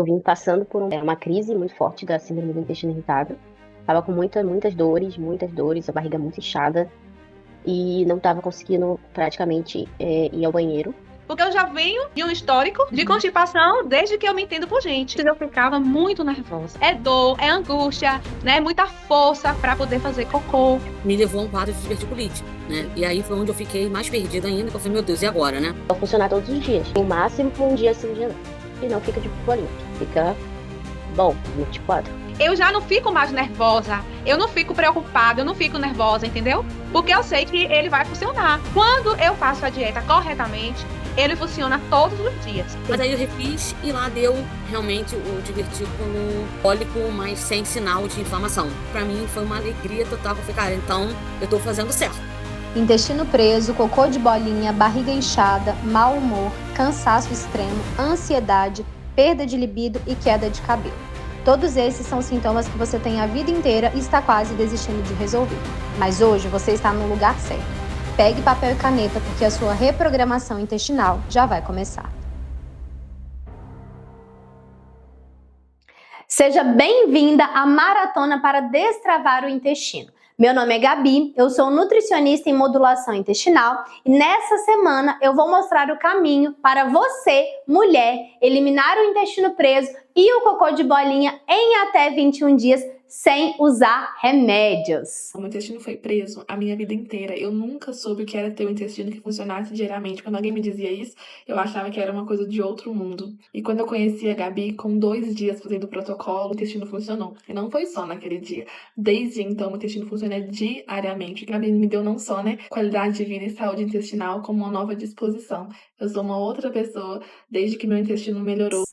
Eu vim passando por uma crise muito forte da síndrome do intestino irritável. Tava com muitas dores, a barriga muito inchada e não tava conseguindo praticamente ir ao banheiro. Porque eu já venho de um histórico de constipação desde que eu me entendo por gente. Eu ficava muito nervosa. É dor, é angústia, né? Muita força para poder fazer cocô. Me levou a um quadro de diverticulite, né? E aí foi onde eu fiquei mais perdida ainda, que eu falei, meu Deus, e agora, né? Vai funcionar todos os dias. No máximo um dia sim, um dia não. E não fica de bolinha. Fica bom, 24. Eu já não fico mais nervosa, eu não fico preocupada, eu não fico nervosa, entendeu? Porque eu sei que ele vai funcionar. Quando eu faço a dieta corretamente, ele funciona todos os dias. Mas aí eu refiz e lá deu realmente o divertículo cólico, mas sem sinal de inflamação. Pra mim foi uma alegria total, eu falei, cara, então eu tô fazendo certo. Intestino preso, cocô de bolinha, barriga inchada, mau humor, cansaço extremo, ansiedade, perda de libido e queda de cabelo. Todos esses são sintomas que você tem a vida inteira e está quase desistindo de resolver. Mas hoje você está no lugar certo. Pegue papel e caneta porque a sua reprogramação intestinal já vai começar. Seja bem-vinda à Maratona para Destravar o Intestino. Meu nome é Gabi, eu sou nutricionista em modulação intestinal e nessa semana eu vou mostrar o caminho para você, mulher, eliminar o intestino preso e o cocô de bolinha em até 21 dias sem usar remédios. O meu intestino foi preso a minha vida inteira. Eu nunca soube o que era ter um intestino que funcionasse diariamente. Quando alguém me dizia isso, eu achava que era uma coisa de outro mundo. E quando eu conheci a Gabi, com 2 dias fazendo o protocolo, o intestino funcionou. E não foi só naquele dia. Desde então, o intestino funciona diariamente. A Gabi me deu não só, qualidade de vida e saúde intestinal, como uma nova disposição. Eu sou uma outra pessoa desde que meu intestino melhorou.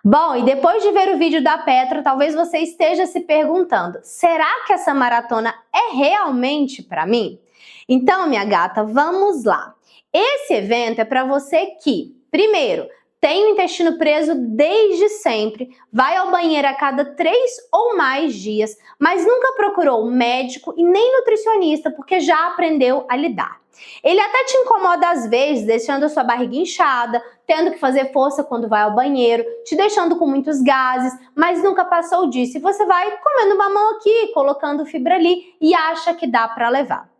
Bom, e depois de ver o vídeo da Petra, talvez você esteja se perguntando, será que essa maratona é realmente para mim? Então, minha gata, vamos lá. Esse evento é para você que, primeiro, tem o intestino preso desde sempre, vai ao banheiro a cada 3 ou mais dias, mas nunca procurou médico e nem nutricionista porque já aprendeu a lidar. Ele até te incomoda às vezes, deixando a sua barriga inchada, tendo que fazer força quando vai ao banheiro, te deixando com muitos gases, mas nunca passou disso. E você vai comendo mamão aqui, colocando fibra ali e acha que dá para levar.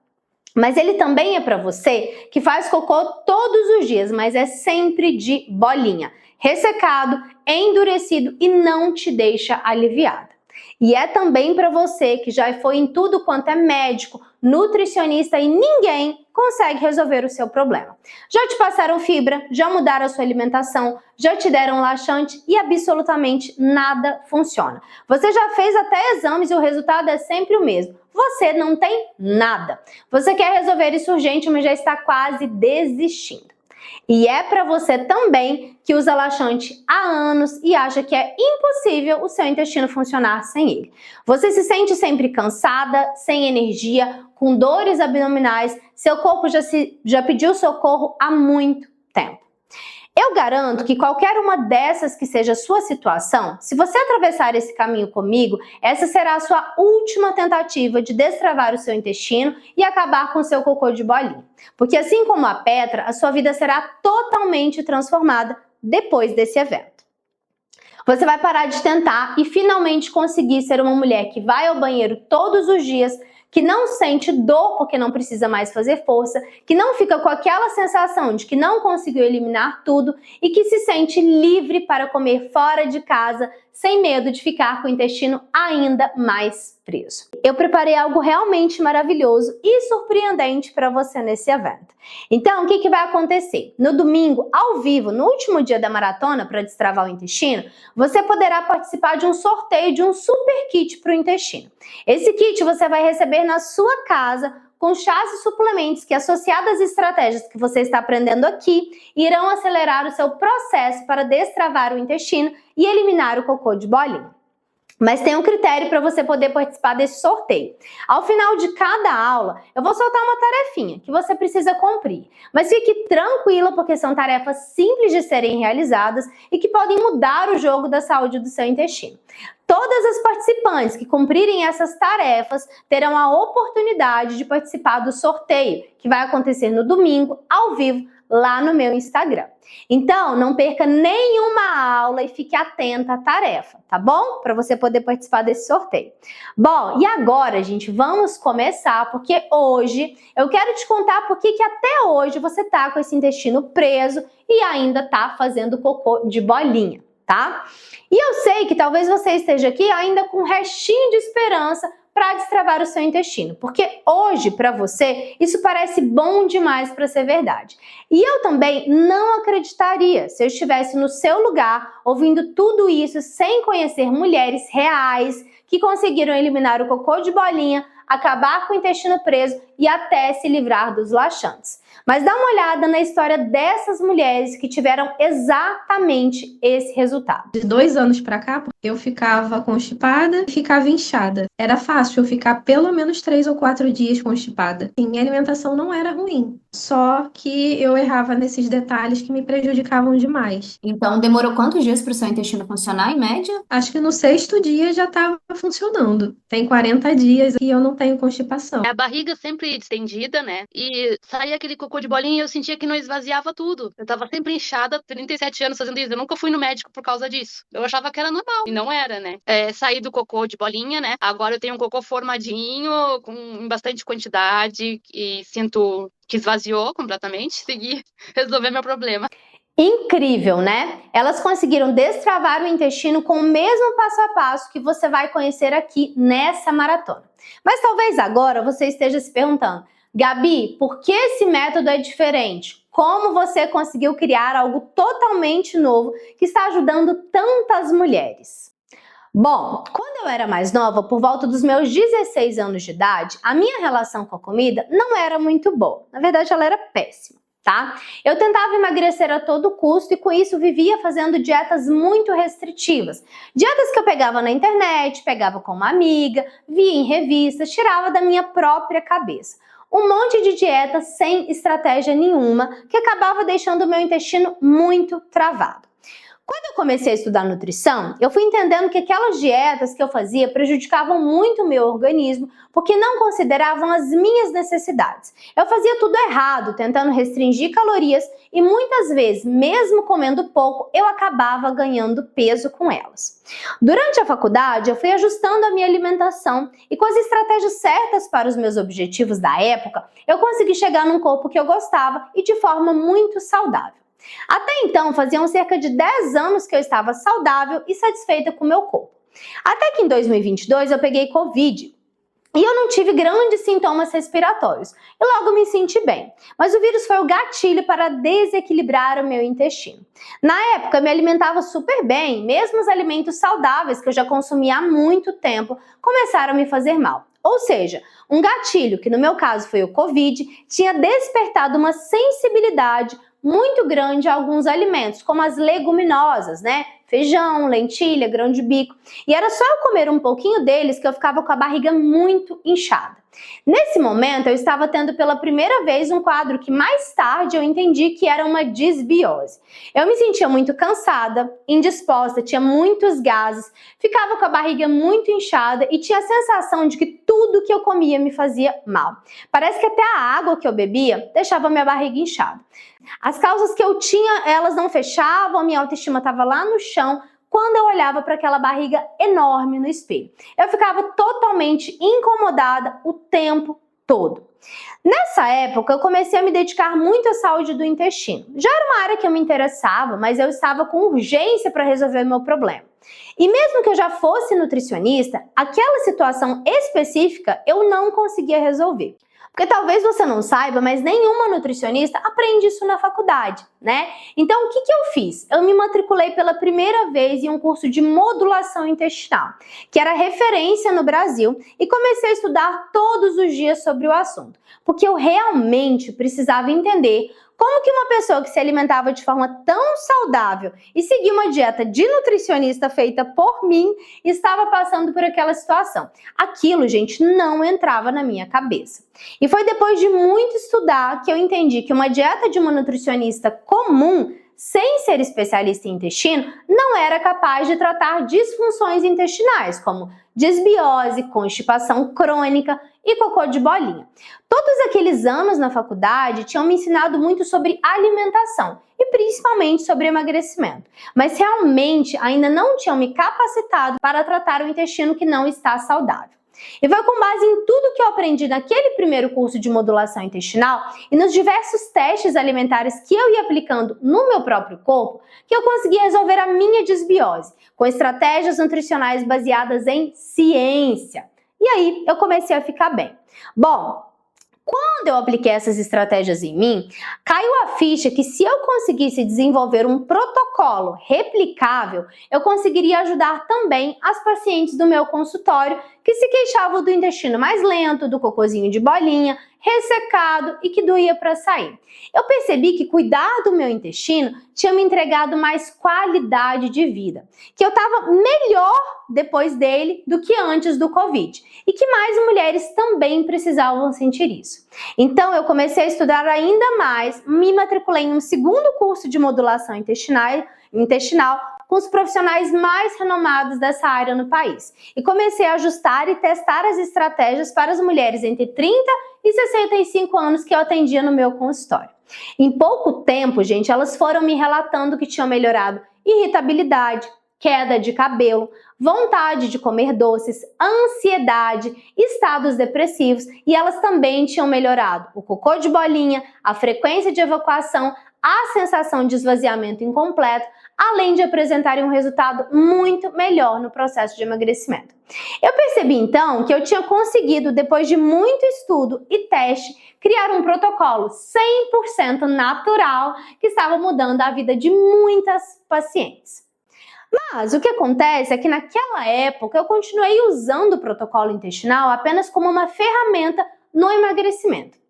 Mas ele também é para você que faz cocô todos os dias, mas é sempre de bolinha, ressecado, endurecido e não te deixa aliviada. E é também para você que já foi em tudo quanto é médico, nutricionista e ninguém consegue resolver o seu problema. Já te passaram fibra, já mudaram a sua alimentação, já te deram laxante e absolutamente nada funciona. Você já fez até exames e o resultado é sempre o mesmo. Você não tem nada. Você quer resolver isso urgente, mas já está quase desistindo. E é para você também que usa laxante há anos e acha que é impossível o seu intestino funcionar sem ele. Você se sente sempre cansada, sem energia, com dores abdominais, seu corpo já pediu socorro há muito tempo. Eu garanto que qualquer uma dessas que seja a sua situação, se você atravessar esse caminho comigo, essa será a sua última tentativa de destravar o seu intestino e acabar com o seu cocô de bolinha. Porque assim como a Petra, a sua vida será totalmente transformada depois desse evento. Você vai parar de tentar e finalmente conseguir ser uma mulher que vai ao banheiro todos os dias, que não sente dor porque não precisa mais fazer força, que não fica com aquela sensação de que não conseguiu eliminar tudo e que se sente livre para comer fora de casa, sem medo de ficar com o intestino ainda mais preso. Eu preparei algo realmente maravilhoso e surpreendente para você nesse evento. Então, o que vai acontecer? No domingo, ao vivo, no último dia da maratona para destravar o intestino, você poderá participar de um sorteio de um super kit para o intestino. Esse kit você vai receber na sua casa com chás e suplementos que, associados às estratégias que você está aprendendo aqui, irão acelerar o seu processo para destravar o intestino e eliminar o cocô de bolinha. Mas tem um critério para você poder participar desse sorteio. Ao final de cada aula, eu vou soltar uma tarefinha que você precisa cumprir. Mas fique tranquila, porque são tarefas simples de serem realizadas e que podem mudar o jogo da saúde do seu intestino. Todas as participantes que cumprirem essas tarefas terão a oportunidade de participar do sorteio, que vai acontecer no domingo, ao vivo, lá no meu Instagram. Então, não perca nenhuma aula e fique atenta à tarefa, tá bom? Para você poder participar desse sorteio. Bom, e agora, gente, vamos começar, porque hoje eu quero te contar por que até hoje você tá com esse intestino preso e ainda tá fazendo cocô de bolinha, tá? E eu sei que talvez você esteja aqui ainda com um restinho de esperança para destravar o seu intestino, porque hoje para você isso parece bom demais para ser verdade. E eu também não acreditaria se eu estivesse no seu lugar ouvindo tudo isso sem conhecer mulheres reais que conseguiram eliminar o cocô de bolinha, acabar com o intestino preso e até se livrar dos laxantes. Mas dá uma olhada na história dessas mulheres que tiveram exatamente esse resultado. De 2 anos pra cá, eu ficava constipada e ficava inchada. Era fácil eu ficar pelo menos 3 ou 4 dias constipada. Sim, minha alimentação não era ruim, só que eu errava nesses detalhes que me prejudicavam demais. Então, demorou quantos dias para o seu intestino funcionar, em média? Acho que no 6º dia já estava funcionando. Tem 40 dias e eu não tenho constipação. A barriga sempre distendida, né? E saía aquele cocô de bolinha e eu sentia que não esvaziava tudo. Eu tava sempre inchada, 37 anos fazendo isso. Eu nunca fui no médico por causa disso. Eu achava que era normal. E não era, né? Saí do cocô de bolinha, né? Agora eu tenho um cocô formadinho, em bastante quantidade. E sinto que esvaziou completamente. Segui resolver meu problema. Incrível, né? Elas conseguiram destravar o intestino com o mesmo passo a passo que você vai conhecer aqui nessa maratona. Mas talvez agora você esteja se perguntando: Gabi, por que esse método é diferente? Como você conseguiu criar algo totalmente novo que está ajudando tantas mulheres? Bom, quando eu era mais nova, por volta dos meus 16 anos de idade, a minha relação com a comida não era muito boa. Na verdade, ela era péssima. Tá? Eu tentava emagrecer a todo custo e com isso vivia fazendo dietas muito restritivas. Dietas que eu pegava na internet, pegava com uma amiga, via em revistas, tirava da minha própria cabeça. Um monte de dieta sem estratégia nenhuma que acabava deixando o meu intestino muito travado. Quando eu comecei a estudar nutrição, eu fui entendendo que aquelas dietas que eu fazia prejudicavam muito o meu organismo porque não consideravam as minhas necessidades. Eu fazia tudo errado, tentando restringir calorias e muitas vezes, mesmo comendo pouco, eu acabava ganhando peso com elas. Durante a faculdade, eu fui ajustando a minha alimentação e com as estratégias certas para os meus objetivos da época, eu consegui chegar num corpo que eu gostava e de forma muito saudável. Até então, faziam cerca de 10 anos que eu estava saudável e satisfeita com o meu corpo. Até que em 2022 eu peguei Covid e eu não tive grandes sintomas respiratórios e logo me senti bem. Mas o vírus foi o gatilho para desequilibrar o meu intestino. Na época, eu me alimentava super bem, mesmo os alimentos saudáveis que eu já consumia há muito tempo começaram a me fazer mal. Ou seja, um gatilho, que no meu caso foi o Covid, tinha despertado uma sensibilidade muito grande a alguns alimentos, como as leguminosas, né? Feijão, lentilha, grão de bico. E era só eu comer um pouquinho deles que eu ficava com a barriga muito inchada. Nesse momento, eu estava tendo pela primeira vez um quadro que mais tarde eu entendi que era uma disbiose. Eu me sentia muito cansada, indisposta, tinha muitos gases, ficava com a barriga muito inchada e tinha a sensação de que tudo que eu comia me fazia mal. Parece que até a água que eu bebia deixava minha barriga inchada. As calças que eu tinha, elas não fechavam, a minha autoestima estava lá no chão quando eu olhava para aquela barriga enorme no espelho. Eu ficava totalmente incomodada o tempo todo. Nessa época, eu comecei a me dedicar muito à saúde do intestino. Já era uma área que eu me interessava, mas eu estava com urgência para resolver o meu problema. E mesmo que eu já fosse nutricionista, aquela situação específica eu não conseguia resolver. Porque talvez você não saiba, mas nenhuma nutricionista aprende isso na faculdade, né? Então, o que eu fiz? Eu me matriculei pela primeira vez em um curso de modulação intestinal, que era referência no Brasil, e comecei a estudar todos os dias sobre o assunto, porque eu realmente precisava entender como que uma pessoa que se alimentava de forma tão saudável e seguia uma dieta de nutricionista feita por mim estava passando por aquela situação. Aquilo, gente, não entrava na minha cabeça. E foi depois de muito estudar que eu entendi que uma dieta de uma nutricionista comum sem ser especialista em intestino, não era capaz de tratar disfunções intestinais, como desbiose, constipação crônica e cocô de bolinha. Todos aqueles anos na faculdade tinham me ensinado muito sobre alimentação e principalmente sobre emagrecimento, mas realmente ainda não tinham me capacitado para tratar o intestino que não está saudável. E foi com base em tudo que eu aprendi naquele primeiro curso de modulação intestinal e nos diversos testes alimentares que eu ia aplicando no meu próprio corpo que eu consegui resolver a minha desbiose, com estratégias nutricionais baseadas em ciência. E aí eu comecei a ficar bem. Bom, quando eu apliquei essas estratégias em mim, caiu a ficha que se eu conseguisse desenvolver um protocolo replicável, eu conseguiria ajudar também as pacientes do meu consultório que se queixavam do intestino mais lento, do cocôzinho de bolinha, ressecado e que doía para sair. Eu percebi que cuidar do meu intestino tinha me entregado mais qualidade de vida, que eu estava melhor depois dele do que antes do Covid e que mais mulheres também precisavam sentir isso. Então eu comecei a estudar ainda mais, me matriculei em um segundo curso de modulação intestinal com os profissionais mais renomados dessa área no país e comecei a ajustar e testar as estratégias para as mulheres entre 30 e 65 anos que eu atendia no meu consultório. Em pouco tempo, gente, elas foram me relatando que tinham melhorado irritabilidade, queda de cabelo, vontade de comer doces, ansiedade, estados depressivos e elas também tinham melhorado o cocô de bolinha, a frequência de evacuação, a sensação de esvaziamento incompleto, além de apresentarem um resultado muito melhor no processo de emagrecimento. Eu percebi então que eu tinha conseguido, depois de muito estudo e teste, criar um protocolo 100% natural que estava mudando a vida de muitas pacientes. Mas o que acontece é que naquela época eu continuei usando o protocolo intestinal apenas como uma ferramenta no emagrecimento.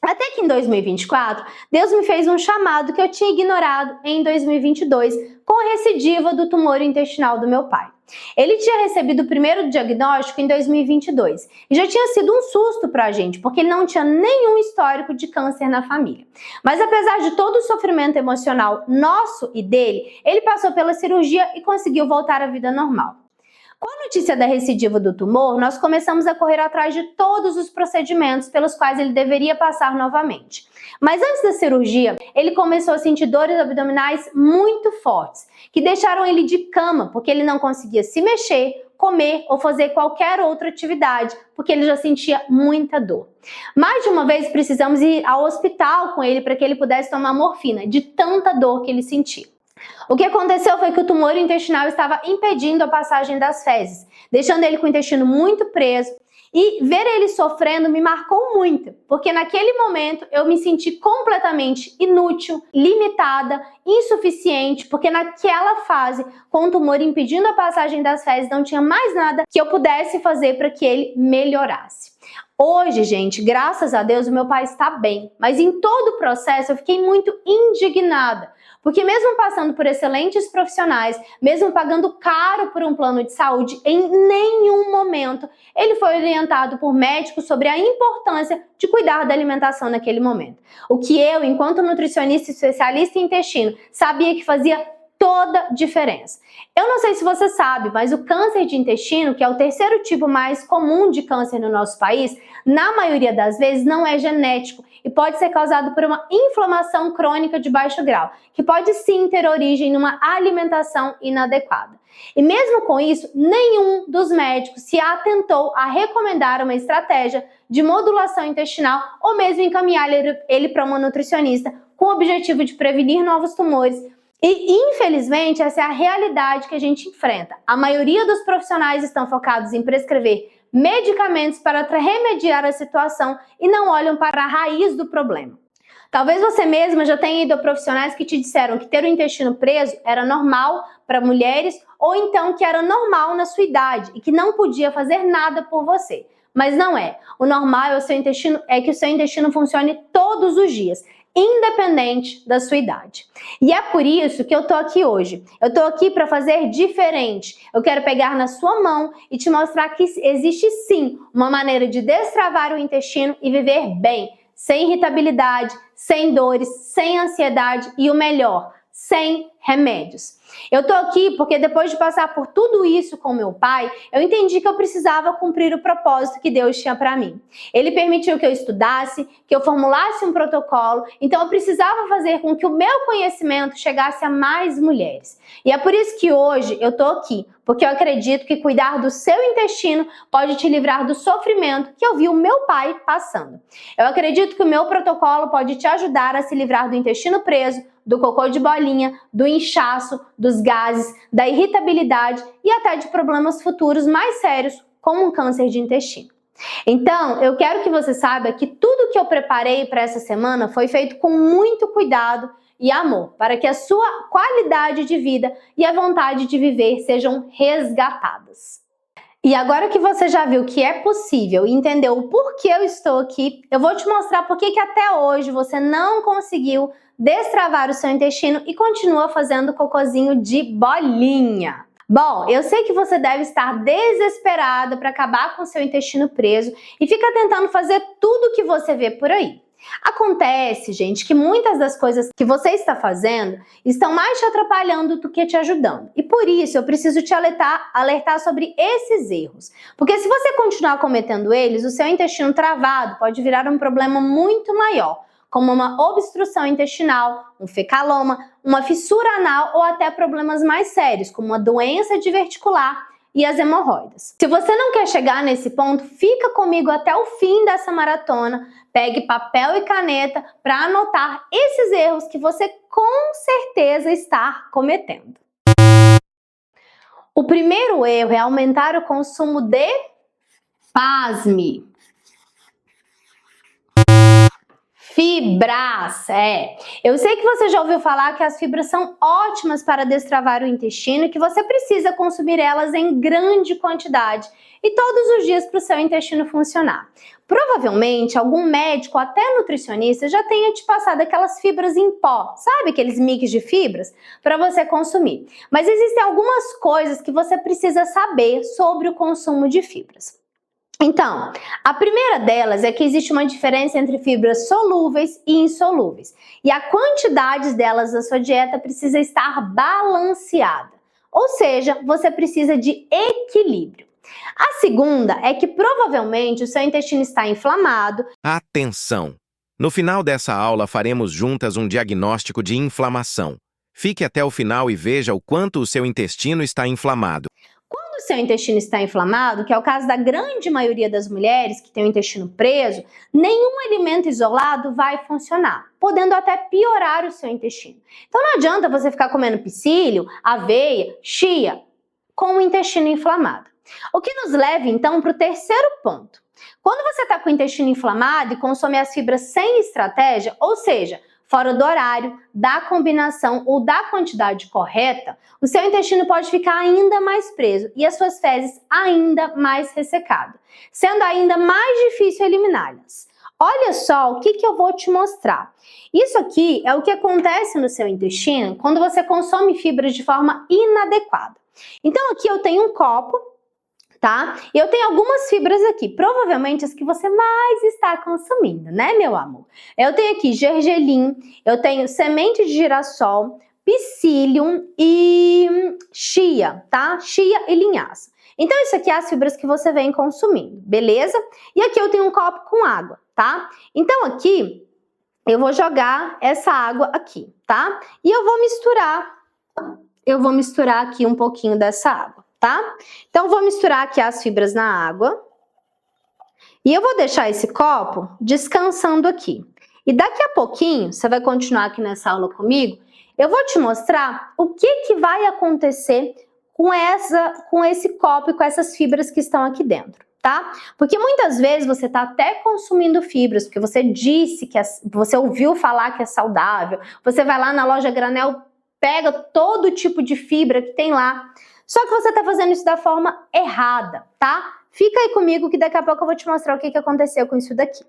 Até que em 2024, Deus me fez um chamado que eu tinha ignorado em 2022 com a recidiva do tumor intestinal do meu pai. Ele tinha recebido o primeiro diagnóstico em 2022 e já tinha sido um susto para a gente, porque ele não tinha nenhum histórico de câncer na família. Mas apesar de todo o sofrimento emocional nosso e dele, ele passou pela cirurgia e conseguiu voltar à vida normal. Com a notícia da recidiva do tumor, nós começamos a correr atrás de todos os procedimentos pelos quais ele deveria passar novamente. Mas antes da cirurgia, ele começou a sentir dores abdominais muito fortes, que deixaram ele de cama, porque ele não conseguia se mexer, comer ou fazer qualquer outra atividade, porque ele já sentia muita dor. Mais de uma vez precisamos ir ao hospital com ele para que ele pudesse tomar morfina, de tanta dor que ele sentia. O que aconteceu foi que o tumor intestinal estava impedindo a passagem das fezes, deixando ele com o intestino muito preso, e ver ele sofrendo me marcou muito, porque naquele momento eu me senti completamente inútil, limitada, insuficiente, porque naquela fase, com o tumor impedindo a passagem das fezes, não tinha mais nada que eu pudesse fazer para que ele melhorasse. Hoje, gente, graças a Deus, o meu pai está bem, mas em todo o processo eu fiquei muito indignada, porque mesmo passando por excelentes profissionais, mesmo pagando caro por um plano de saúde, em nenhum momento ele foi orientado por médicos sobre a importância de cuidar da alimentação naquele momento. O que eu, enquanto nutricionista e especialista em intestino, sabia que fazia toda a diferença. Eu não sei se você sabe, mas o câncer de intestino, que é o terceiro tipo mais comum de câncer no nosso país, na maioria das vezes não é genético e pode ser causado por uma inflamação crônica de baixo grau, que pode sim ter origem numa alimentação inadequada. E mesmo com isso, nenhum dos médicos se atentou a recomendar uma estratégia de modulação intestinal ou mesmo encaminhar ele para uma nutricionista com o objetivo de prevenir novos tumores. E, infelizmente, essa é a realidade que a gente enfrenta. A maioria dos profissionais estão focados em prescrever medicamentos para remediar a situação e não olham para a raiz do problema. Talvez você mesma já tenha ido a profissionais que te disseram que ter o intestino preso era normal para mulheres ou então que era normal na sua idade e que não podia fazer nada por você. Mas não é. O normal é que o seu intestino funcione todos os dias, independente da sua idade. E é por isso que eu tô aqui hoje. Eu tô aqui para fazer diferente. Eu quero pegar na sua mão e te mostrar que existe sim uma maneira de destravar o intestino e viver bem, sem irritabilidade, sem dores, sem ansiedade e o melhor, sem remédios. Eu tô aqui porque depois de passar por tudo isso com meu pai, eu entendi que eu precisava cumprir o propósito que Deus tinha para mim. Ele permitiu que eu estudasse, que eu formulasse um protocolo, então eu precisava fazer com que o meu conhecimento chegasse a mais mulheres. E é por isso que hoje eu tô aqui, porque eu acredito que cuidar do seu intestino pode te livrar do sofrimento que eu vi o meu pai passando. Eu acredito que o meu protocolo pode te ajudar a se livrar do intestino preso, do cocô de bolinha, do inchaço, dos gases, da irritabilidade e até de problemas futuros mais sérios, como um câncer de intestino. Então, eu quero que você saiba que tudo que eu preparei para essa semana foi feito com muito cuidado e amor, para que a sua qualidade de vida e a vontade de viver sejam resgatadas. E agora que você já viu que é possível e entendeu o porquê eu estou aqui, eu vou te mostrar por que até hoje você não conseguiu destravar o seu intestino e continua fazendo cocôzinho de bolinha. Bom, eu sei que você deve estar desesperada para acabar com o seu intestino preso e fica tentando fazer tudo que você vê por aí. Acontece, gente, que muitas das coisas que você está fazendo estão mais te atrapalhando do que te ajudando. E por isso eu preciso te alertar sobre esses erros. Porque se você continuar cometendo eles, o seu intestino travado pode virar um problema muito maior, como uma obstrução intestinal, um fecaloma, uma fissura anal ou até problemas mais sérios, como uma doença diverticular e as hemorroidas. Se você não quer chegar nesse ponto, fica comigo até o fim dessa maratona, pegue papel e caneta para anotar esses erros que você com certeza está cometendo. O primeiro erro é aumentar o consumo de, pasme, fibras. Eu sei que você já ouviu falar que as fibras são ótimas para destravar o intestino e que você precisa consumir elas em grande quantidade e todos os dias para o seu intestino funcionar. Provavelmente algum médico, até nutricionista, já tenha te passado aquelas fibras em pó, sabe aqueles mix de fibras, para você consumir. Mas existem algumas coisas que você precisa saber sobre o consumo de fibras. Então, a primeira delas é que existe uma diferença entre fibras solúveis e insolúveis. E a quantidade delas na sua dieta precisa estar balanceada. Ou seja, você precisa de equilíbrio. A segunda é que provavelmente o seu intestino está inflamado. Atenção! No final dessa aula faremos juntas um diagnóstico de inflamação. Fique até o final e veja o quanto o seu intestino está inflamado. Quando o seu intestino está inflamado, que é o caso da grande maioria das mulheres que tem o intestino preso, nenhum alimento isolado vai funcionar, podendo até piorar o seu intestino. Então não adianta você ficar comendo psyllium, aveia, chia, com o intestino inflamado. O que nos leva então para o terceiro ponto. Quando você está com o intestino inflamado e consome as fibras sem estratégia, ou seja, fora do horário, da combinação ou da quantidade correta, o seu intestino pode ficar ainda mais preso e as suas fezes ainda mais ressecadas, sendo ainda mais difícil eliminá-las. Olha só o que eu vou te mostrar. Isso aqui é o que acontece no seu intestino quando você consome fibras de forma inadequada. Então aqui eu tenho um copo, tá? E eu tenho algumas fibras aqui, provavelmente as que você mais está consumindo, né, meu amor? Eu tenho aqui gergelim, eu tenho semente de girassol, psyllium e chia, tá? Chia e linhaça. Então, isso aqui é as fibras que você vem consumindo, beleza? E aqui eu tenho um copo com água, tá? Então, aqui eu vou jogar essa água aqui, tá? E eu vou misturar aqui um pouquinho dessa água, tá? Então, vou misturar aqui as fibras na água e eu vou deixar esse copo descansando aqui. E daqui a pouquinho, você vai continuar aqui nessa aula comigo, eu vou te mostrar o que vai acontecer com esse copo e com essas fibras que estão aqui dentro, tá? Porque muitas vezes você está até consumindo fibras, porque você disse que você ouviu falar que é saudável, você vai lá na loja granel, pega todo tipo de fibra que tem lá, só que você está fazendo isso da forma errada, tá? Fica aí comigo que daqui a pouco eu vou te mostrar o que aconteceu com isso daqui.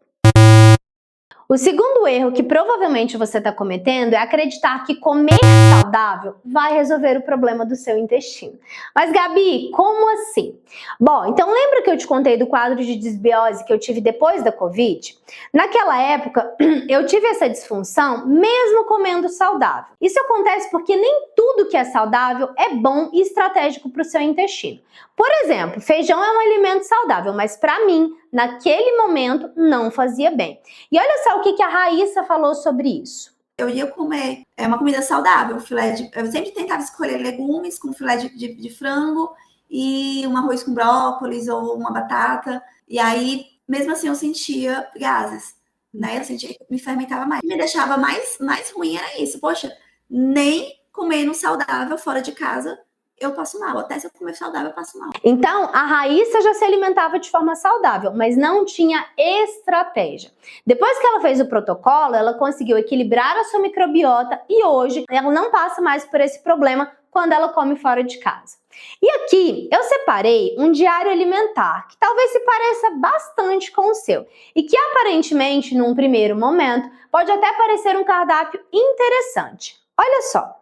O segundo erro que provavelmente você está cometendo é acreditar que comer saudável vai resolver o problema do seu intestino. Mas, Gabi, como assim? Bom, então lembra que eu te contei do quadro de desbiose que eu tive depois da Covid? Naquela época, eu tive essa disfunção mesmo comendo saudável. Isso acontece porque nem tudo que é saudável é bom e estratégico para o seu intestino. Por exemplo, feijão é um alimento saudável, mas para mim, naquele momento, não fazia bem. E olha só o que a Raíssa falou sobre isso. Eu ia comer uma comida saudável, eu sempre tentava escolher legumes com filé de frango e um arroz com brócolis ou uma batata. E aí, mesmo assim, eu sentia gases, né? Eu sentia que me fermentava mais. O que me deixava mais ruim era isso. Poxa, nem comendo saudável fora de casa eu passo mal. Até se eu comer saudável, eu passo mal. Então, a Raíssa já se alimentava de forma saudável, mas não tinha estratégia. Depois que ela fez o protocolo, ela conseguiu equilibrar a sua microbiota e hoje ela não passa mais por esse problema quando ela come fora de casa. E aqui eu separei um diário alimentar que talvez se pareça bastante com o seu e que aparentemente, num primeiro momento, pode até parecer um cardápio interessante. Olha só.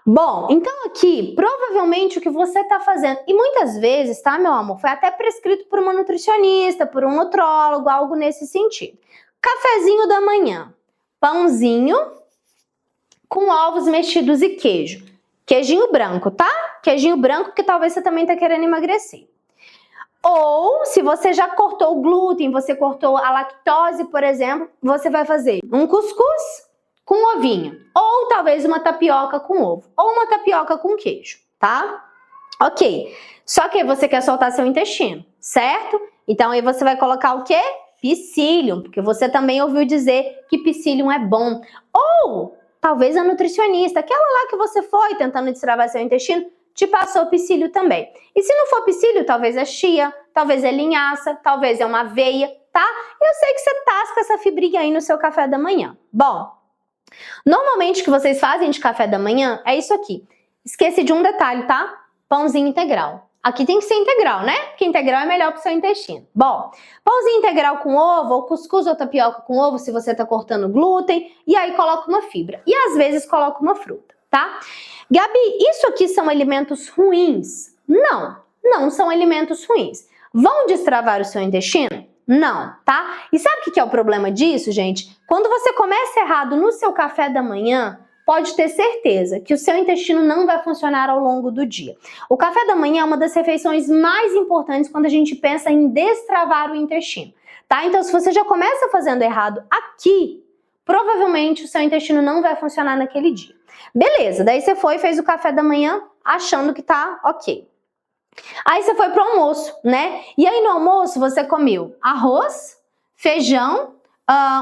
Bom, então aqui, provavelmente o que você está fazendo, e muitas vezes, tá, meu amor, foi até prescrito por uma nutricionista, por um nutrólogo, algo nesse sentido. Cafezinho da manhã, pãozinho com ovos mexidos e queijo. Queijinho branco, tá? Queijinho branco que talvez você também tá querendo emagrecer. Ou, se você já cortou o glúten, você cortou a lactose, por exemplo, você vai fazer um cuscuz com ovinho, ou talvez uma tapioca com ovo, ou uma tapioca com queijo, tá? Ok, só que você quer soltar seu intestino, certo? Então aí você vai colocar o quê? Psyllium, porque você também ouviu dizer que Psyllium é bom. Ou talvez a nutricionista, aquela lá que você foi tentando destravar seu intestino, te passou Psyllium também. E se não for Psyllium, talvez é chia, talvez é linhaça, talvez é uma aveia, tá? Eu sei que você tasca essa fibrinha aí no seu café da manhã. Bom, normalmente o que vocês fazem de café da manhã é isso aqui. Esqueci de um detalhe, tá? Pãozinho integral. Aqui tem que ser integral, né? Porque integral é melhor para o seu intestino. Bom, pãozinho integral com ovo, ou cuscuz ou tapioca com ovo, se você tá cortando glúten, e aí coloca uma fibra. E às vezes coloca uma fruta, tá? Gabi, isso aqui são alimentos ruins? Não, não são alimentos ruins. Vão destravar o seu intestino? Não, tá? E sabe o que é o problema disso, gente? Quando você começa errado no seu café da manhã, pode ter certeza que o seu intestino não vai funcionar ao longo do dia. O café da manhã é uma das refeições mais importantes quando a gente pensa em destravar o intestino, tá? Então, se você já começa fazendo errado aqui, provavelmente o seu intestino não vai funcionar naquele dia. Beleza, daí você foi e fez o café da manhã achando que tá ok. Aí você foi pro almoço, né? E aí no almoço você comeu arroz, feijão,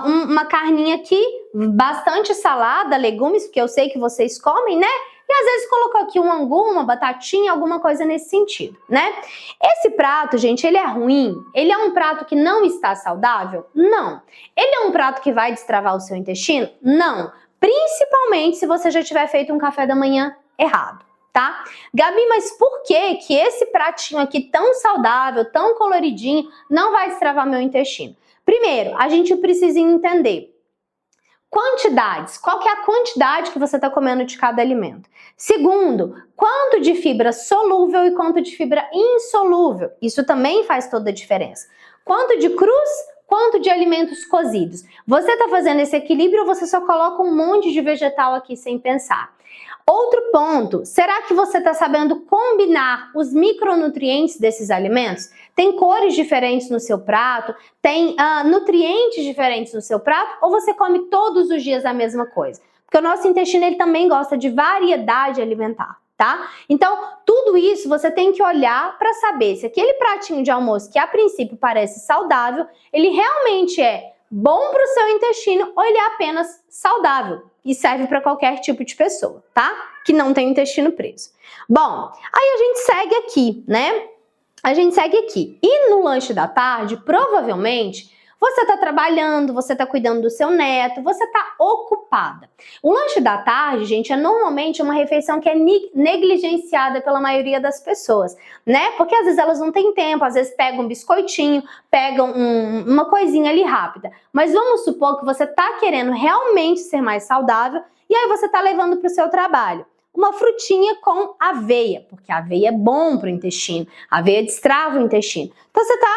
uma carninha aqui, bastante salada, legumes, porque eu sei que vocês comem, né? E às vezes colocou aqui um angu, uma batatinha, alguma coisa nesse sentido, né? Esse prato, gente, ele é ruim? Ele é um prato que não está saudável? Não. Ele é um prato que vai destravar o seu intestino? Não. Principalmente se você já tiver feito um café da manhã errado, tá? Gabi, mas por que que esse pratinho aqui tão saudável, tão coloridinho, não vai destravar meu intestino? Primeiro, a gente precisa entender quantidades. Qual que é a quantidade que você está comendo de cada alimento? Segundo, quanto de fibra solúvel e quanto de fibra insolúvel. Isso também faz toda a diferença. Quanto de crus, quanto de alimentos cozidos. Você está fazendo esse equilíbrio ou você só coloca um monte de vegetal aqui sem pensar? Outro ponto, será que você está sabendo combinar os micronutrientes desses alimentos? Tem cores diferentes no seu prato? Tem nutrientes diferentes no seu prato? Ou você come todos os dias a mesma coisa? Porque o nosso intestino ele também gosta de variedade alimentar, tá? Então, tudo isso você tem que olhar para saber se aquele pratinho de almoço que a princípio parece saudável, ele realmente é bom para o seu intestino ou ele é apenas saudável e serve para qualquer tipo de pessoa, tá? Que não tem o intestino preso. Bom, aí a gente segue aqui, né? A gente segue aqui. E no lanche da tarde, provavelmente, Você tá trabalhando, você tá cuidando do seu neto, você tá ocupada. O lanche da tarde, gente, é normalmente uma refeição que é negligenciada pela maioria das pessoas, né? Porque às vezes elas não têm tempo, às vezes pegam um biscoitinho, pegam uma coisinha ali rápida. Mas vamos supor que você tá querendo realmente ser mais saudável e aí você tá levando para o seu trabalho uma frutinha com aveia, porque a aveia é bom para o intestino, a aveia destrava o intestino. Então você tá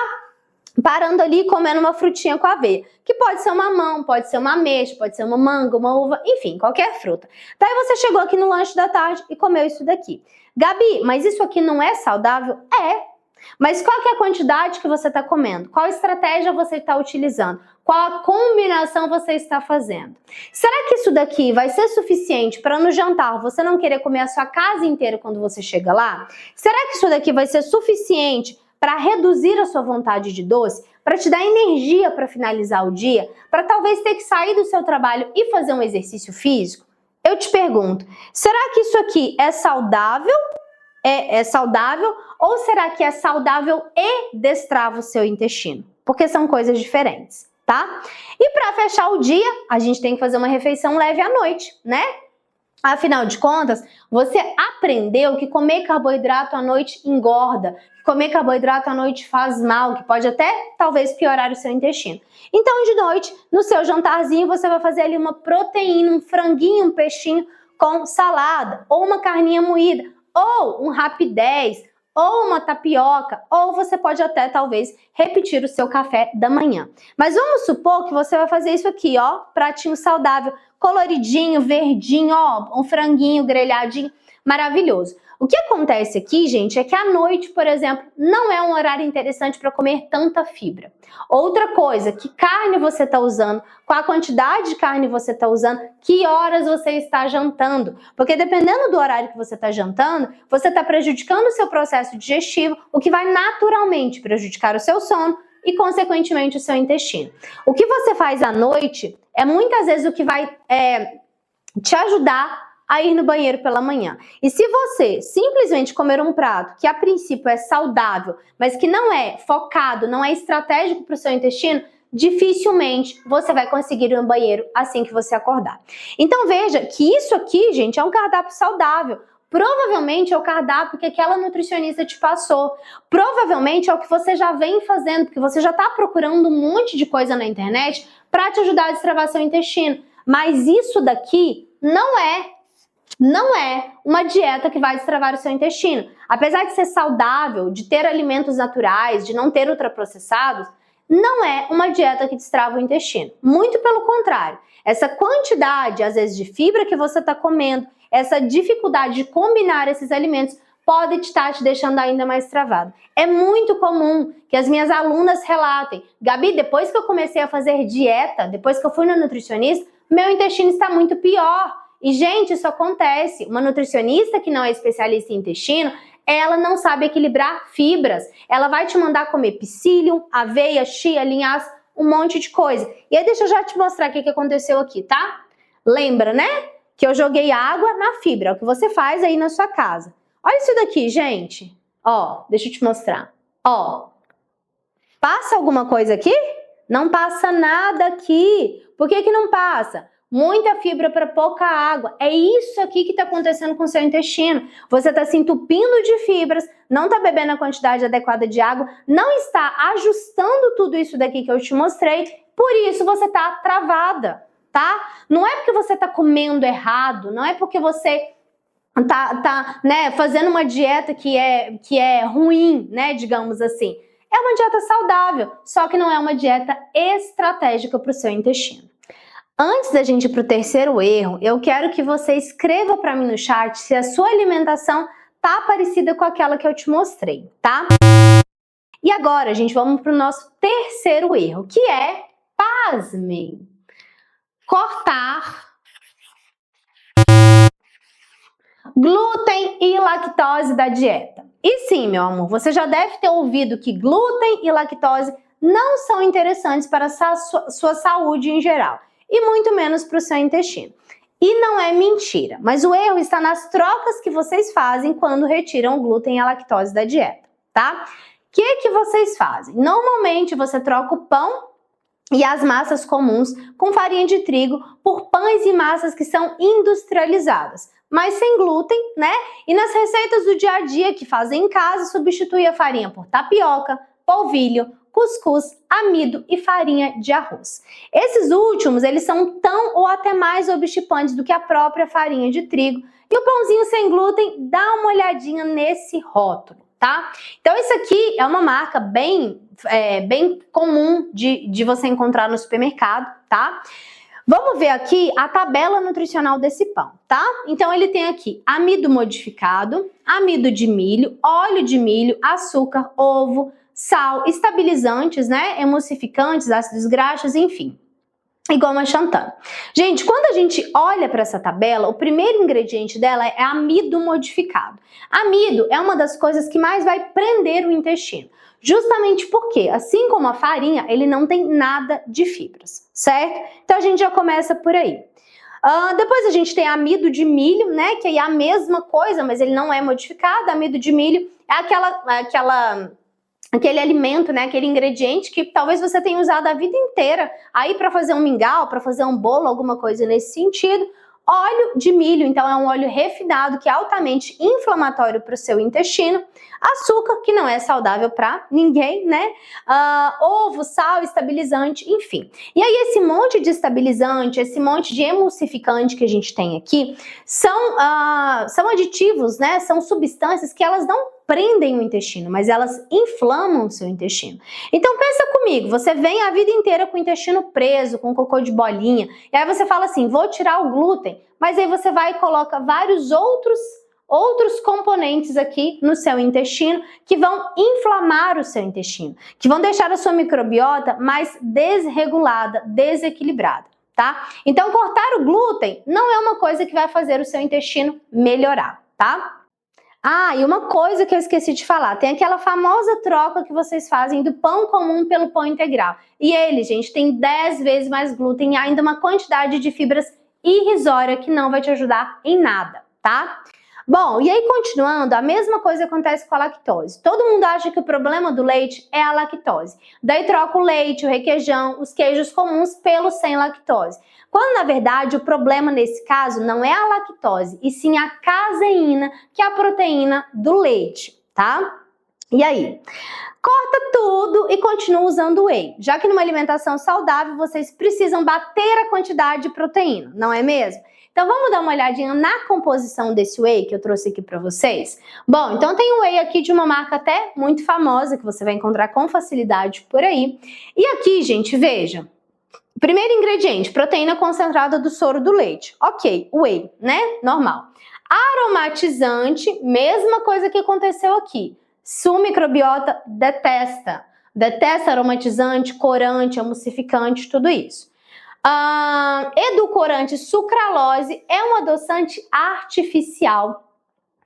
parando ali e comendo uma frutinha com aveia, que pode ser uma mamão, pode ser uma ameixa, pode ser uma manga, uma uva, enfim, qualquer fruta. Daí você chegou aqui no lanche da tarde e comeu isso daqui. Gabi, mas isso aqui não é saudável? É. Mas qual que é a quantidade que você está comendo? Qual estratégia você está utilizando? Qual a combinação você está fazendo? Será que isso daqui vai ser suficiente para no jantar você não querer comer a sua casa inteira quando você chega lá? Será que isso daqui vai ser suficiente para reduzir a sua vontade de doce? Para te dar energia para finalizar o dia? Para talvez ter que sair do seu trabalho e fazer um exercício físico? Eu te pergunto, será que isso aqui é saudável? É saudável? Ou será que é saudável e destrava o seu intestino? Porque são coisas diferentes, tá? E para fechar o dia, a gente tem que fazer uma refeição leve à noite, né? Afinal de contas, você aprendeu que comer carboidrato à noite engorda, que comer carboidrato à noite faz mal, que pode até, talvez, piorar o seu intestino. Então, de noite, no seu jantarzinho, você vai fazer ali uma proteína, um franguinho, um peixinho com salada, ou uma carninha moída, ou um rapidez, ou uma tapioca, ou você pode até, talvez, repetir o seu café da manhã. Mas vamos supor que você vai fazer isso aqui, ó, pratinho saudável, coloridinho, verdinho, ó, um franguinho grelhadinho, maravilhoso. O que acontece aqui, gente, é que à noite, por exemplo, não é um horário interessante para comer tanta fibra. Outra coisa, que carne você está usando, qual a quantidade de carne você está usando, que horas você está jantando. Porque dependendo do horário que você está jantando, você está prejudicando o seu processo digestivo, o que vai naturalmente prejudicar o seu sono e, consequentemente, o seu intestino. O que você faz à noite é muitas vezes o que vai te ajudar a ir no banheiro pela manhã. E se você simplesmente comer um prato que a princípio é saudável, mas que não é focado, não é estratégico para o seu intestino, dificilmente você vai conseguir ir no banheiro assim que você acordar. Então veja que isso aqui, gente, é um cardápio saudável. Provavelmente é o cardápio que aquela nutricionista te passou. Provavelmente é o que você já vem fazendo, porque você já está procurando um monte de coisa na internet para te ajudar a destravar seu intestino. Mas isso daqui não é uma dieta que vai destravar o seu intestino. Apesar de ser saudável, de ter alimentos naturais, de não ter ultraprocessados, não é uma dieta que destrava o intestino. Muito pelo contrário. Essa quantidade, às vezes, de fibra que você está comendo, essa dificuldade de combinar esses alimentos, pode estar te deixando ainda mais travado. É muito comum que as minhas alunas relatem: Gabi, depois que eu comecei a fazer dieta, depois que eu fui no nutricionista, meu intestino está muito pior. E, gente, isso acontece. Uma nutricionista que não é especialista em intestino, ela não sabe equilibrar fibras. Ela vai te mandar comer psyllium, aveia, chia, linhaça, um monte de coisa. E aí deixa eu já te mostrar o que aconteceu aqui, tá? Lembra, né? Que eu joguei água na fibra. É o que você faz aí na sua casa. Olha isso daqui, gente. Ó, deixa eu te mostrar. Ó, passa alguma coisa aqui? Não passa nada aqui. Por que não passa? Muita fibra para pouca água. É isso aqui que está acontecendo com o seu intestino. Você está se entupindo de fibras, não está bebendo a quantidade adequada de água, não está ajustando tudo isso daqui que eu te mostrei, por isso você está travada, tá? Não é porque você está comendo errado, não é porque você tá fazendo uma dieta que é ruim, né, digamos assim. É uma dieta saudável, só que não é uma dieta estratégica para o seu intestino. Antes da gente ir para o terceiro erro, eu quero que você escreva para mim no chat se a sua alimentação tá parecida com aquela que eu te mostrei, tá? E agora, gente, vamos para o nosso terceiro erro, que é, pasmem, cortar glúten e lactose da dieta. E sim, meu amor, você já deve ter ouvido que glúten e lactose não são interessantes para a sua saúde em geral. E muito menos para o seu intestino. E não é mentira, mas o erro está nas trocas que vocês fazem quando retiram o glúten e a lactose da dieta, tá? O que vocês fazem? Normalmente você troca o pão e as massas comuns com farinha de trigo por pães e massas que são industrializadas, mas sem glúten, né? E nas receitas do dia a dia que fazem em casa, substitui a farinha por tapioca, polvilho, cuscuz, amido e farinha de arroz. Esses últimos, eles são tão ou até mais obstipantes do que a própria farinha de trigo. E o pãozinho sem glúten, dá uma olhadinha nesse rótulo, tá? Então, isso aqui é uma marca bem comum de você encontrar no supermercado, tá? Vamos ver aqui a tabela nutricional desse pão, tá? Então, ele tem aqui amido modificado, amido de milho, óleo de milho, açúcar, ovo, sal, estabilizantes, né? Emulsificantes, ácidos graxos, enfim. Igual uma Chantan. Gente, quando a gente olha para essa tabela, o primeiro ingrediente dela é amido modificado. Amido é uma das coisas que mais vai prender o intestino. Justamente porque, assim como a farinha, ele não tem nada de fibras, certo? Então a gente já começa por aí. Depois a gente tem amido de milho, né? Que é a mesma coisa, mas ele não é modificado. Amido de milho é aquele alimento, né, aquele ingrediente que talvez você tenha usado a vida inteira aí para fazer um mingau, para fazer um bolo, alguma coisa nesse sentido. Óleo de milho, então é um óleo refinado que é altamente inflamatório para o seu intestino. Açúcar, que não é saudável para ninguém, né? Ovo, sal, estabilizante, enfim. E aí esse monte de estabilizante, esse monte de emulsificante que a gente tem aqui, são aditivos, né? São substâncias que elas não prendem o intestino, mas elas inflamam o seu intestino. Então pensa comigo, você vem a vida inteira com o intestino preso, com cocô de bolinha, e aí você fala assim, vou tirar o glúten, mas aí você vai e coloca vários outros componentes aqui no seu intestino que vão inflamar o seu intestino, que vão deixar a sua microbiota mais desregulada, desequilibrada, tá? Então cortar o glúten não é uma coisa que vai fazer o seu intestino melhorar, tá? E uma coisa que eu esqueci de falar, tem aquela famosa troca que vocês fazem do pão comum pelo pão integral. E ele, gente, tem 10 vezes mais glúten e ainda uma quantidade de fibras irrisória que não vai te ajudar em nada, tá? Bom, e aí continuando, a mesma coisa acontece com a lactose. Todo mundo acha que o problema do leite é a lactose. Daí troca o leite, o requeijão, os queijos comuns pelo sem lactose. Quando, na verdade, o problema nesse caso não é a lactose, e sim a caseína, que é a proteína do leite, tá? E aí? Corta tudo e continua usando o whey, já que numa alimentação saudável vocês precisam bater a quantidade de proteína, não é mesmo? Então vamos dar uma olhadinha na composição desse whey que eu trouxe aqui para vocês? Bom, então tem um whey aqui de uma marca até muito famosa, que você vai encontrar com facilidade por aí. E aqui, gente, veja. Primeiro ingrediente, proteína concentrada do soro do leite. Ok, whey, né? Normal. Aromatizante, mesma coisa que aconteceu aqui. Sua microbiota detesta. Detesta aromatizante, corante, emulsificante, tudo isso. Edulcorante, sucralose é um adoçante artificial,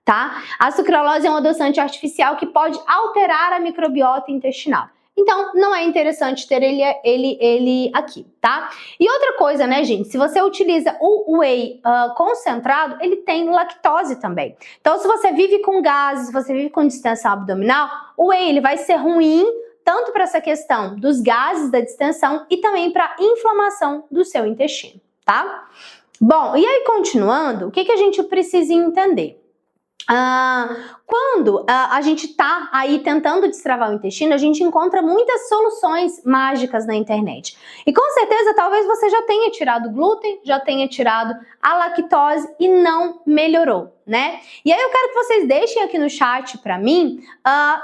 tá? A sucralose é um adoçante artificial que pode alterar a microbiota intestinal. Então, não é interessante ter ele aqui, tá? E outra coisa, né, gente? Se você utiliza o whey concentrado, ele tem lactose também. Então, se você vive com gases, se você vive com distensão abdominal, o whey ele vai ser ruim tanto para essa questão dos gases da distensão e também para a inflamação do seu intestino, tá? Bom, e aí continuando, o que a gente precisa entender? Quando a gente tá aí tentando destravar o intestino, a gente encontra muitas soluções mágicas na internet. E com certeza, talvez você já tenha tirado o glúten, já tenha tirado a lactose e não melhorou, né? E aí eu quero que vocês deixem aqui no chat pra mim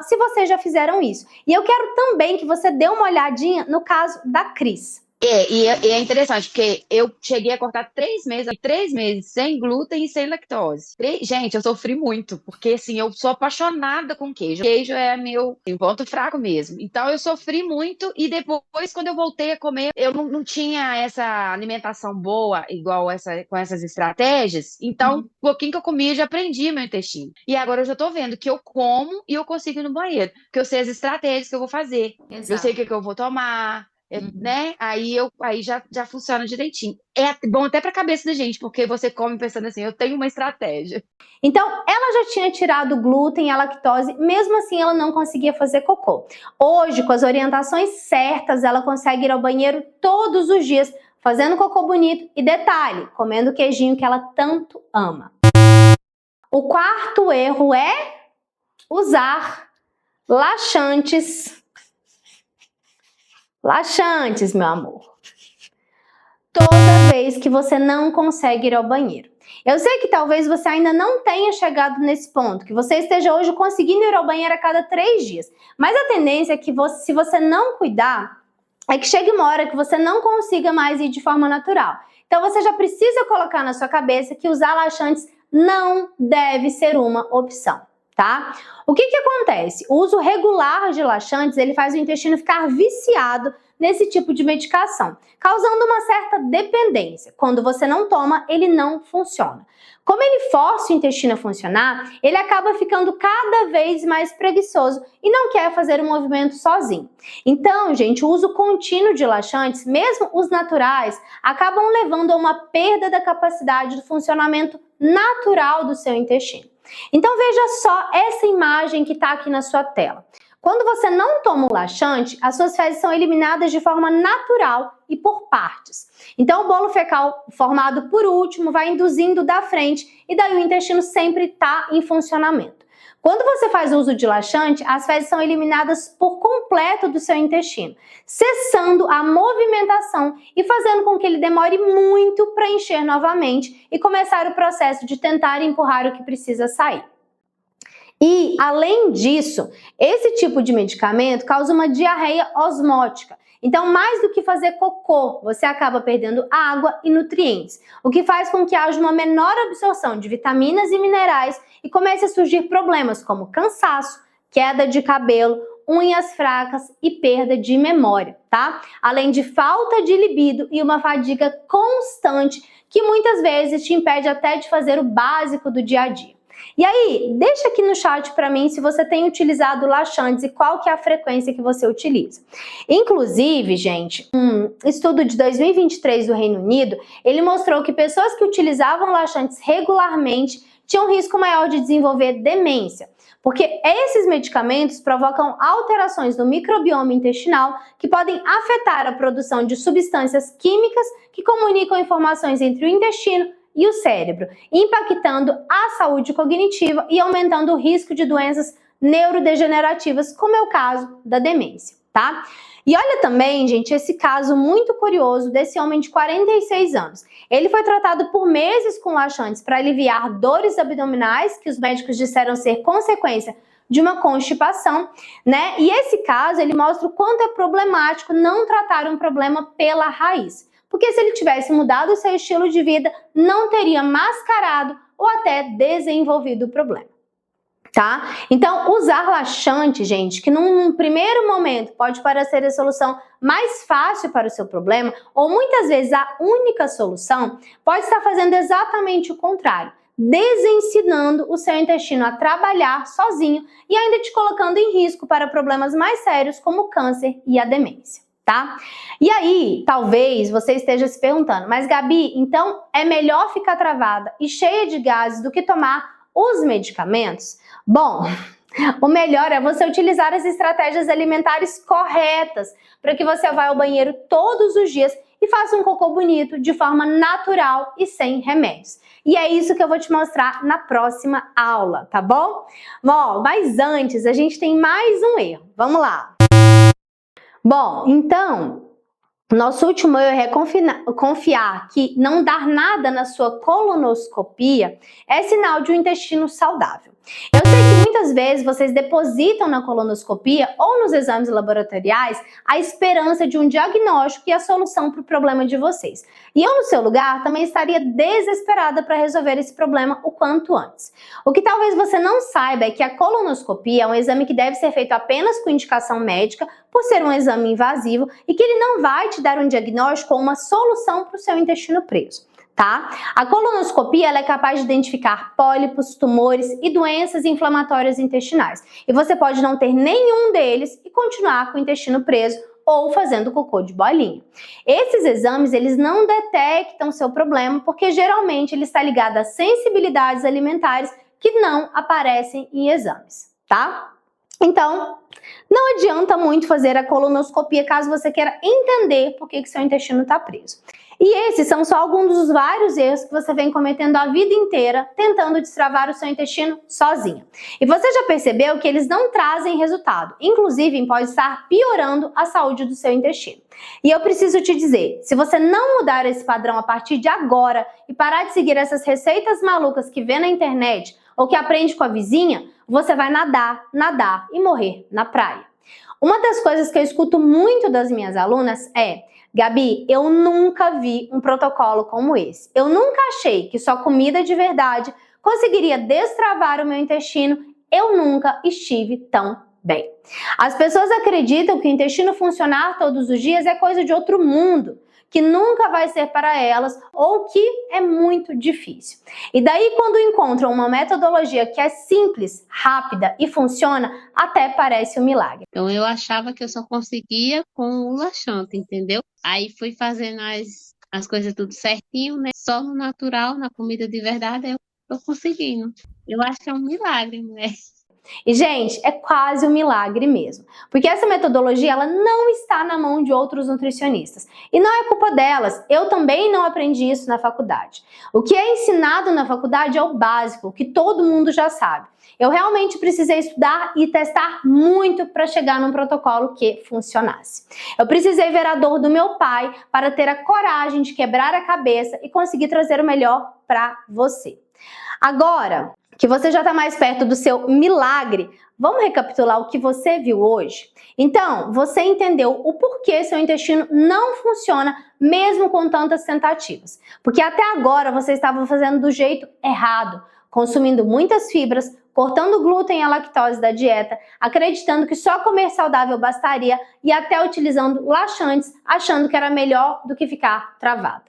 se vocês já fizeram isso. E eu quero também que você dê uma olhadinha no caso da Cris. E é interessante, porque eu cheguei a cortar 3 meses sem glúten e sem lactose. Gente, eu sofri muito, porque assim, eu sou apaixonada com queijo. Queijo é meu ponto fraco mesmo. Então eu sofri muito e depois, quando eu voltei a comer, eu não tinha essa alimentação boa, igual com essas estratégias. Então, um pouquinho que eu comia, já aprendi meu intestino. E agora eu já tô vendo que eu como e eu consigo ir no banheiro, porque eu sei as estratégias que eu vou fazer. Exato. Eu sei o que eu vou tomar. né? Aí já funciona direitinho. É bom até para a cabeça da gente, porque você come pensando assim, eu tenho uma estratégia. Então, ela já tinha tirado o glúten e a lactose, mesmo assim ela não conseguia fazer cocô. Hoje, com as orientações certas, ela consegue ir ao banheiro todos os dias, fazendo cocô bonito e, detalhe, comendo o queijinho que ela tanto ama. O quarto erro é usar laxantes. Laxantes, meu amor. Toda vez que você não consegue ir ao banheiro. Eu sei que talvez você ainda não tenha chegado nesse ponto, que você esteja hoje conseguindo ir ao banheiro a cada 3 dias. Mas a tendência é que se você não cuidar, é que chegue uma hora que você não consiga mais ir de forma natural. Então você já precisa colocar na sua cabeça que usar laxantes não deve ser uma opção, tá? O que acontece? O uso regular de laxantes, ele faz o intestino ficar viciado nesse tipo de medicação, causando uma certa dependência. Quando você não toma, ele não funciona. Como ele força o intestino a funcionar, ele acaba ficando cada vez mais preguiçoso e não quer fazer o movimento sozinho. Então, gente, o uso contínuo de laxantes, mesmo os naturais, acabam levando a uma perda da capacidade do funcionamento natural do seu intestino. Então, veja só essa imagem que está aqui na sua tela. Quando você não toma o laxante, as suas fezes são eliminadas de forma natural e por partes. Então, o bolo fecal formado por último vai induzindo da frente e daí o intestino sempre está em funcionamento. Quando você faz uso de laxante, as fezes são eliminadas por completo do seu intestino, cessando a movimentação e fazendo com que ele demore muito para encher novamente e começar o processo de tentar empurrar o que precisa sair. E, além disso, esse tipo de medicamento causa uma diarreia osmótica. Então, mais do que fazer cocô, você acaba perdendo água e nutrientes, o que faz com que haja uma menor absorção de vitaminas e minerais e comece a surgir problemas como cansaço, queda de cabelo, unhas fracas e perda de memória, tá? Além de falta de libido e uma fadiga constante que muitas vezes te impede até de fazer o básico do dia a dia. E aí, deixa aqui no chat para mim se você tem utilizado laxantes e qual que é a frequência que você utiliza. Inclusive, gente, um estudo de 2023 do Reino Unido, ele mostrou que pessoas que utilizavam laxantes regularmente tinham risco maior de desenvolver demência, porque esses medicamentos provocam alterações no microbioma intestinal que podem afetar a produção de substâncias químicas que comunicam informações entre o intestino e o cérebro, impactando a saúde cognitiva e aumentando o risco de doenças neurodegenerativas, como é o caso da demência, tá? E olha também, gente, esse caso muito curioso desse homem de 46 anos. Ele foi tratado por meses com laxantes para aliviar dores abdominais, que os médicos disseram ser consequência de uma constipação, né? E esse caso, ele mostra o quanto é problemático não tratar um problema pela raiz. Porque se ele tivesse mudado o seu estilo de vida, não teria mascarado ou até desenvolvido o problema, tá? Então, usar laxante, gente, que num primeiro momento pode parecer a solução mais fácil para o seu problema, ou muitas vezes a única solução, pode estar fazendo exatamente o contrário, desensinando o seu intestino a trabalhar sozinho e ainda te colocando em risco para problemas mais sérios como o câncer e a demência. Tá? E aí, talvez você esteja se perguntando, mas Gabi, então é melhor ficar travada e cheia de gases do que tomar os medicamentos? Bom, o melhor é você utilizar as estratégias alimentares corretas para que você vá ao banheiro todos os dias e faça um cocô bonito de forma natural e sem remédios. E é isso que eu vou te mostrar na próxima aula, tá bom? Bom, mas antes a gente tem mais um erro. Vamos lá! Bom, então, nosso último erro é confiar que não dar nada na sua colonoscopia é sinal de um intestino saudável. Eu sei que muitas vezes vocês depositam na colonoscopia ou nos exames laboratoriais a esperança de um diagnóstico e a solução para o problema de vocês. E eu, no seu lugar, também estaria desesperada para resolver esse problema o quanto antes. O que talvez você não saiba é que a colonoscopia é um exame que deve ser feito apenas com indicação médica, por ser um exame invasivo, e que ele não vai te dar um diagnóstico ou uma solução para o seu intestino preso. Tá? A colonoscopia ela é capaz de identificar pólipos, tumores e doenças inflamatórias intestinais. E você pode não ter nenhum deles e continuar com o intestino preso ou fazendo cocô de bolinha. Esses exames, eles não detectam seu problema, porque geralmente ele está ligado a sensibilidades alimentares que não aparecem em exames, tá? Então, não adianta muito fazer a colonoscopia caso você queira entender por que seu intestino está preso. E esses são só alguns dos vários erros que você vem cometendo a vida inteira tentando destravar o seu intestino sozinha. E você já percebeu que eles não trazem resultado, inclusive pode estar piorando a saúde do seu intestino. E eu preciso te dizer, se você não mudar esse padrão a partir de agora e parar de seguir essas receitas malucas que vê na internet ou que aprende com a vizinha, você vai nadar e morrer na praia. Uma das coisas que eu escuto muito das minhas alunas é: Gabi, eu nunca vi um protocolo como esse. Eu nunca achei que só comida de verdade conseguiria destravar o meu intestino. Eu nunca estive tão bem. As pessoas acreditam que o intestino funcionar todos os dias é coisa de outro mundo, que nunca vai ser para elas ou que é muito difícil. E daí, quando encontram uma metodologia que é simples, rápida e funciona, até parece um milagre. Então eu achava que eu só conseguia com o laxante, entendeu? Aí fui fazendo as coisas tudo certinho, né? Só no natural, na comida de verdade, eu tô conseguindo. Eu acho que é um milagre, né? E, gente, é quase um milagre mesmo, porque essa metodologia ela não está na mão de outros nutricionistas. E não é culpa delas, eu também não aprendi isso na faculdade. O que é ensinado na faculdade é o básico, que todo mundo já sabe. Eu realmente precisei estudar e testar muito para chegar num protocolo que funcionasse. Eu precisei ver a dor do meu pai para ter a coragem de quebrar a cabeça e conseguir trazer o melhor para você. Agora que você já está mais perto do seu milagre, vamos recapitular o que você viu hoje? Então, você entendeu o porquê seu intestino não funciona mesmo com tantas tentativas. Porque até agora você estava fazendo do jeito errado, consumindo muitas fibras, cortando o glúten e a lactose da dieta, acreditando que só comer saudável bastaria e até utilizando laxantes, achando que era melhor do que ficar travada.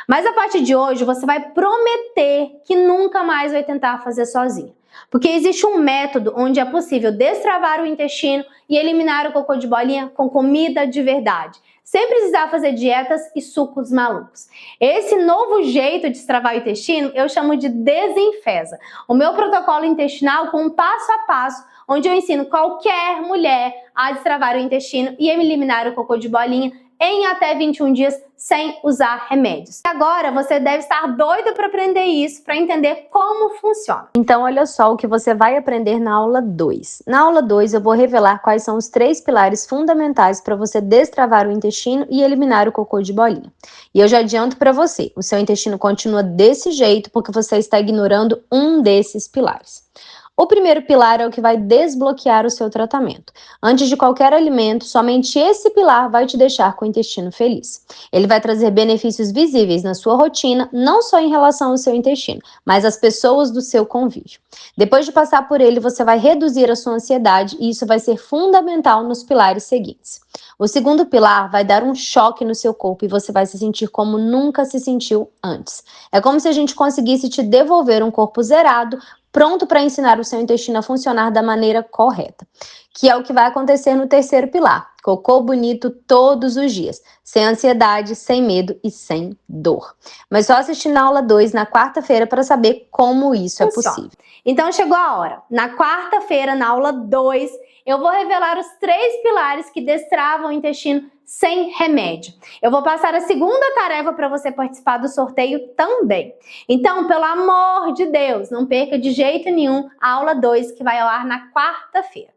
Mas a partir de hoje você vai prometer que nunca mais vai tentar fazer sozinho. Porque existe um método onde é possível destravar o intestino e eliminar o cocô de bolinha com comida de verdade, sem precisar fazer dietas e sucos malucos. Esse novo jeito de destravar o intestino eu chamo de Desenfesa, o meu protocolo intestinal com um passo a passo, onde eu ensino qualquer mulher a destravar o intestino e eliminar o cocô de bolinha em até 21 dias sem usar remédios. Agora você deve estar doido para aprender isso, para entender como funciona. Então olha só o que você vai aprender na aula 2. Na aula 2 eu vou revelar quais são os 3 pilares fundamentais para você destravar o intestino e eliminar o cocô de bolinha. E eu já adianto para você, o seu intestino continua desse jeito porque você está ignorando um desses pilares. O primeiro pilar é o que vai desbloquear o seu tratamento. Antes de qualquer alimento, somente esse pilar vai te deixar com o intestino feliz. Ele vai trazer benefícios visíveis na sua rotina, não só em relação ao seu intestino, mas às pessoas do seu convívio. Depois de passar por ele, você vai reduzir a sua ansiedade e isso vai ser fundamental nos pilares seguintes. O segundo pilar vai dar um choque no seu corpo e você vai se sentir como nunca se sentiu antes. É como se a gente conseguisse te devolver um corpo zerado, pronto para ensinar o seu intestino a funcionar da maneira correta, que é o que vai acontecer no terceiro pilar. Cocô bonito todos os dias, sem ansiedade, sem medo e sem dor. Mas só assistir na aula 2 na quarta-feira para saber como isso é possível. Então chegou a hora. Na quarta-feira, na aula 2, eu vou revelar os 3 pilares que destravam o intestino sem remédio. Eu vou passar a segunda tarefa para você participar do sorteio também. Então, pelo amor de Deus, não perca de jeito nenhum a aula 2 que vai ao ar na quarta-feira.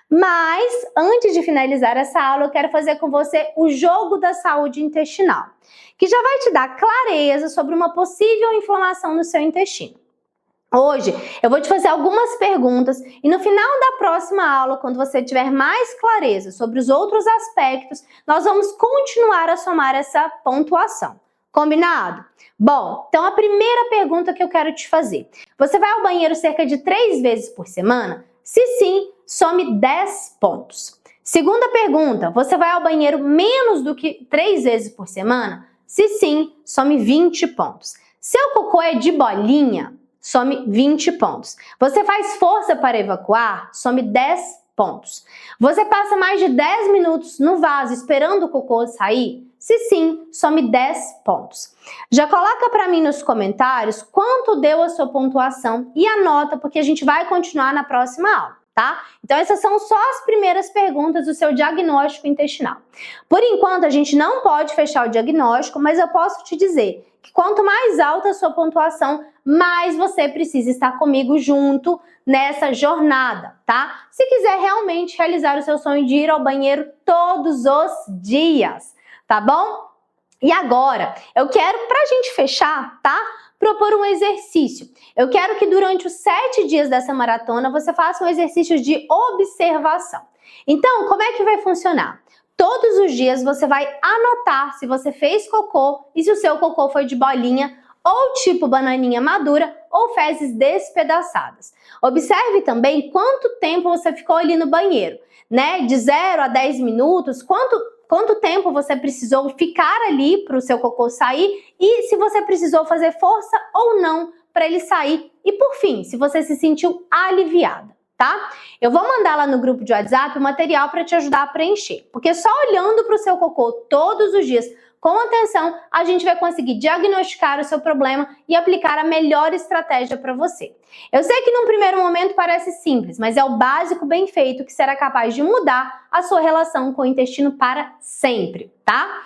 Mas, antes de finalizar essa aula, eu quero fazer com você o jogo da saúde intestinal, que já vai te dar clareza sobre uma possível inflamação no seu intestino. Hoje eu vou te fazer algumas perguntas e no final da próxima aula, quando você tiver mais clareza sobre os outros aspectos, nós vamos continuar a somar essa pontuação. Combinado? Bom, então a primeira pergunta que eu quero te fazer. Você vai ao banheiro cerca de 3 vezes por semana? Se sim, some 10 pontos. Segunda pergunta, você vai ao banheiro menos do que 3 vezes por semana? Se sim, some 20 pontos. Seu cocô é de bolinha? Some 20 pontos. Você faz força para evacuar? Some 10 pontos. Você passa mais de 10 minutos no vaso esperando o cocô sair? Se sim, some 10 pontos. Já coloca para mim nos comentários quanto deu a sua pontuação e anota, porque a gente vai continuar na próxima aula, tá? Então essas são só as primeiras perguntas do seu diagnóstico intestinal. Por enquanto a gente não pode fechar o diagnóstico, mas eu posso te dizer que quanto mais alta a sua pontuação, mais você precisa estar comigo junto nessa jornada, tá? Se quiser realmente realizar o seu sonho de ir ao banheiro todos os dias, tá bom? E agora, eu quero, pra gente fechar, tá? Propor um exercício. Eu quero que durante os 7 dias dessa maratona você faça um exercício de observação. Então, como é que vai funcionar? Todos os dias você vai anotar se você fez cocô e se o seu cocô foi de bolinha ou tipo bananinha madura ou fezes despedaçadas. Observe também quanto tempo você ficou ali no banheiro, né? De 0 a 10 minutos, quanto tempo você precisou ficar ali para o seu cocô sair e se você precisou fazer força ou não para ele sair. E por fim, se você se sentiu aliviada, tá? Eu vou mandar lá no grupo de WhatsApp o material para te ajudar a preencher, porque só olhando para o seu cocô todos os dias com atenção, a gente vai conseguir diagnosticar o seu problema e aplicar a melhor estratégia para você. Eu sei que num primeiro momento parece simples, mas é o básico bem feito que será capaz de mudar a sua relação com o intestino para sempre, tá?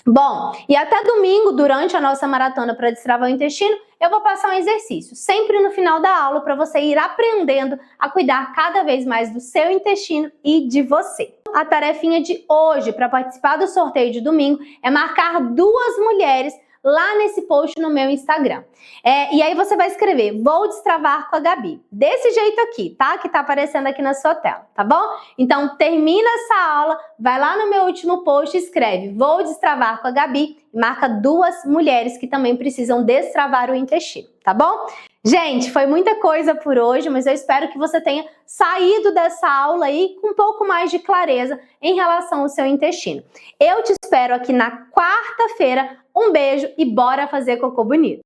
Bom, e até domingo, durante a nossa maratona para destravar o intestino, eu vou passar um exercício, sempre no final da aula, para você ir aprendendo a cuidar cada vez mais do seu intestino e de você. A tarefinha de hoje, para participar do sorteio de domingo, é marcar 2 mulheres lá nesse post no meu Instagram. E aí você vai escrever, vou destravar com a Gabi. Desse jeito aqui, tá? Que tá aparecendo aqui na sua tela, tá bom? Então, termina essa aula, vai lá no meu último post e escreve, vou destravar com a Gabi, e marca 2 mulheres que também precisam destravar o intestino, tá bom? Gente, foi muita coisa por hoje, mas eu espero que você tenha saído dessa aula aí com um pouco mais de clareza em relação ao seu intestino. Eu te espero aqui na quarta-feira. Um beijo e bora fazer cocô bonito!